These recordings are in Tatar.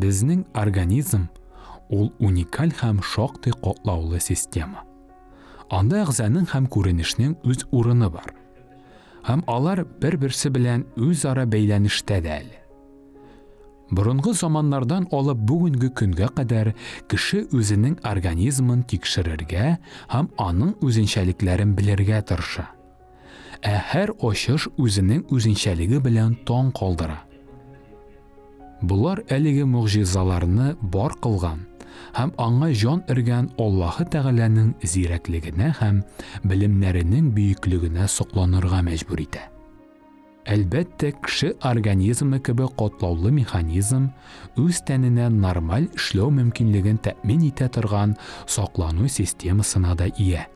Безнең организм ул уникаль һәм шактый катлаулы система. Анда әгъзаның һәм күренешнең үз урыны бар. Һәм алар бер-берсе белән үзара бәйләнештә дә әле. Борынгы заманнардан алып бүгенге көнгә кадәр кеше үзенең организмын тикшерергә һәм аның үзенчәлекләрен белергә тырыша. Һәр ачыш үзенең үзенчәлеге белән таң калдыра. Булар әлеге мугъҗизаларны бар кылган һәм аңа җан өргән Аллаһы Тәгаләнең зирәклегенә һәм белемнәренең бөеклегенә сокланырга мәҗбүр итә. Әлбәттә, кеше организмы кебек катлаулы механизм үз тәненә нормаль эшләү мөмкинлеген тәэмин итә торган саклану системасына да ия.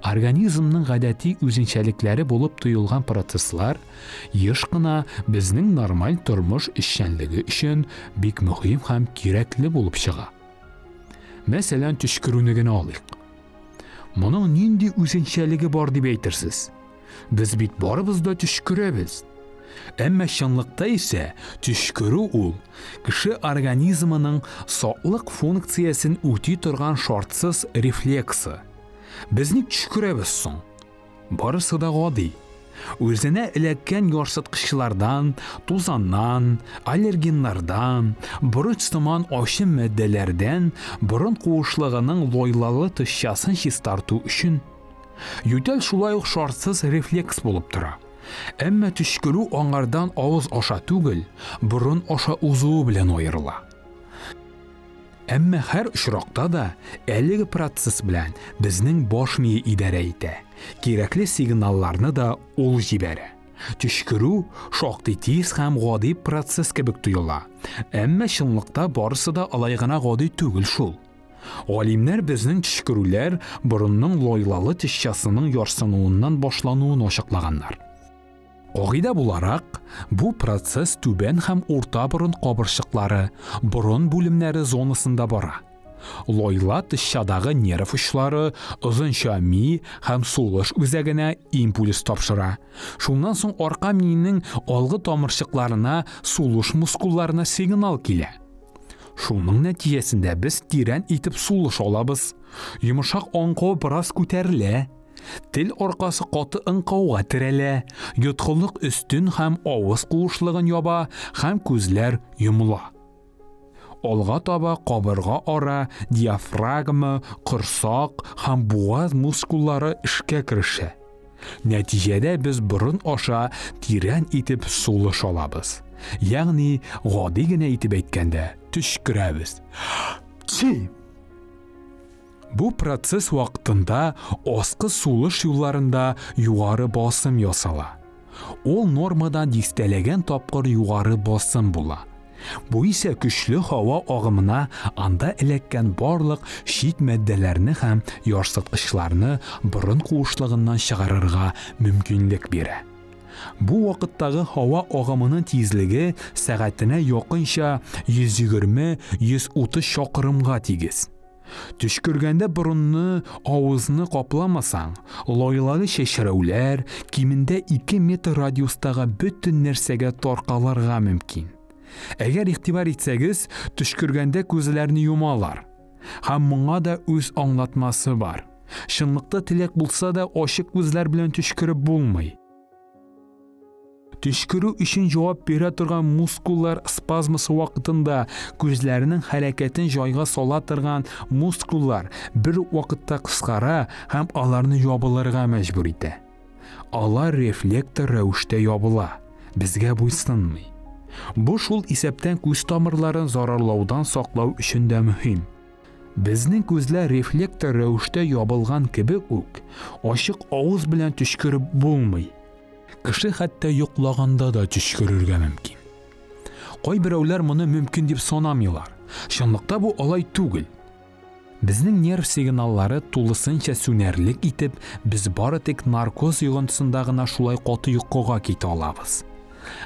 Организмның гадәти үзенчәлекләре булып тоелган процесслар еш кына безнең нормаль тормыш эшчәнлеге өчен бик мөһим һәм кирәкле булып чыга. Мәсәлән, төшкерүне генә алыйк. Моның нинди үзенчәлеге бар дип әйтерсез? Без бит барыбыз да төшкерәбез. Әмма чынлыкта исә төшкерү ул кеше организмының саклык функциясен үти торган шартсыз рефлексы. Без ник төшкерәбез соң? Барысы да гади. Үзенә эләккән ярсыткычлардан, тузаннан, аллергеннардан, борыч сыман ачы матдәләрдән борын куышлыгының лойлалы тышчасын чистарту өчен Ютәл шулай ук шартсыз рефлекс булып тора. Әмма төшкерү аңардан авыз аша түгел, борын аша узуы белән аерыла. Әмма һәр очракта да әлеге процесс белән безнең баш мие идарә итә. Кирәкле сигналларны да ул җибәрә. Төшкерү шактый тиз һәм гади процесс кебек тоела. Әмма чынлыкта барысы да алай гына гади түгел шул. Галимнәр безнең төшкерүләр борынның лойлалы тышчасының ярсынуыннан башлануын ачыклаганнар. Кагыйдә буларак, бу процесс түбән һәм урта борын кабырчыклары, борын бүлемнәре зонасында бара. Лойла тышчадагы нерв учлары озынча ми һәм сулыш үзәгенә импульс тапшыра. Шуннан соң арка миенең алгы тамырчыкларына, сулыш мускулларына сигнал килә. Шуның нәтиҗәсендә без тирән итеп сулыш алабыз. Йомшак аңкау бераз күтәрелә. Тел аркасы каты ыңкауга терәлә. Йоткынлык өстен һәм авыз куышлыгын яба һәм күзләр йомыла. Алга таба кабырга ара, диафрагма, корсак һәм бугаз мускуллары эшкә керешә. Нәтиҗәдә без борын аша тирән итеп сулыш алабыз. Ягъни, гади генә итеп әйткәндә, төшкерәбез. Бу процесс вакытында аскы сулыш юлларында югары басым ясала. Ул нормадан дистәләгән тапкыр югары басым була. Бу исә көчле һава агымына анда эләккән барлык шит матдәләрне һәм ярсыткычларны борын куышлыгыннан чыгарырга мөмкинлек бирә. Бу вакыттагы һава агымының тизлеге сәгатенә якынча 120-130 чакрымга тигез. Төшкергәндә борынны, авызны капламасаң, лойлалы чәчрәүләр кимендә 2 метр радиустагы бөтен нәрсәгә таркалырга мөмкин. Әгәр игътибар итсәгез, төшкергәндә күзләрне юмалар. Һәм моңа да үз аңлатмасы бар. Чынлыкта теләк булса да ачык күзләр белән төшкереп булмый. Төшкерү өчен җавап бирә торган мускуллар спазмысы вакытында күзләрнең хәрәкәтен җайга сала торган мускуллар бер вакытта кыскара һәм аларны ябылырга мәҗбүр итә. Алар рефлектор рәвештә ябыла, безгә буйсынмый. Бу шул исәптән күз тамырларын зарарлаудан саклау өчен дә мөһим. Безнең күзләр рефлектор рәвештә ябылган кебек үк, ачык авыз белән төшкереп булмый. Кеше хәтта йоклаганда да төшкерергә мөмкин. Кайберәүләр моны мөмкин дип санамыйлар. Чынлыкта бу алай түгел. Безнең нерв сигналлары тулысынча сүнәрлек итеп, без бары тик наркоз йогынтысында гына шулай каты йокыга китә алабыз.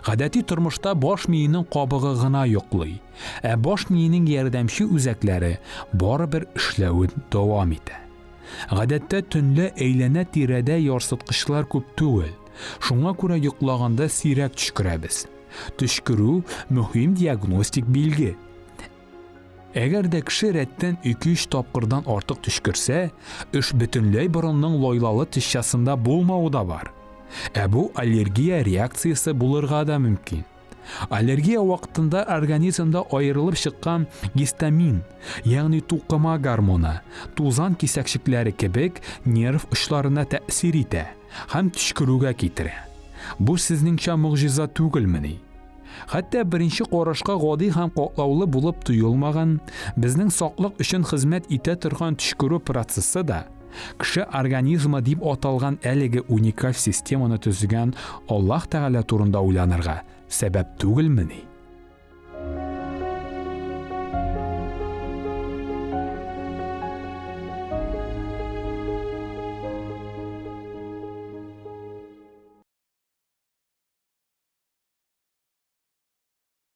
Гадәти тормышта баш миенең кабыгы гына йоклый, баш миенең ярдәмче үзәкләре барыбер эшләвен дәвам итә. Гадәттә төнлә әйләнә тирәдә ярсыткычлар күп түгел. Шуңа күрә йоклаганда сирәк төшкерәбез. Төшкерү мөһим диагностик билге. Әгәр дә кеше рәттән 2-3 тапкырдан артык төшкерсә, эш бөтенләй борынның лайлалы тишчасында булмауы да бар. Бу аллергия реакциясе булырга да мөмкин. Аллергия вакытында организмда аерылып чыккан гистамин, ягъни тукыма гормоны, тузан кисәкчекләре кебек нерв очларына тәэсир итә һәм төшкерүгә китерә. Бу сезнеңчә мөгъҗиза түгелмени? Хәтта беренче карашка гади һәм катлаулы булып тоелмаган, безнең саклык өчен хезмәт итә торган төшкерү процессы да кеше организмы дип аталган әлеге уникаль системаны төзегән Аллаһ Тәгалә турында уйланырга сәбәп түгелмени?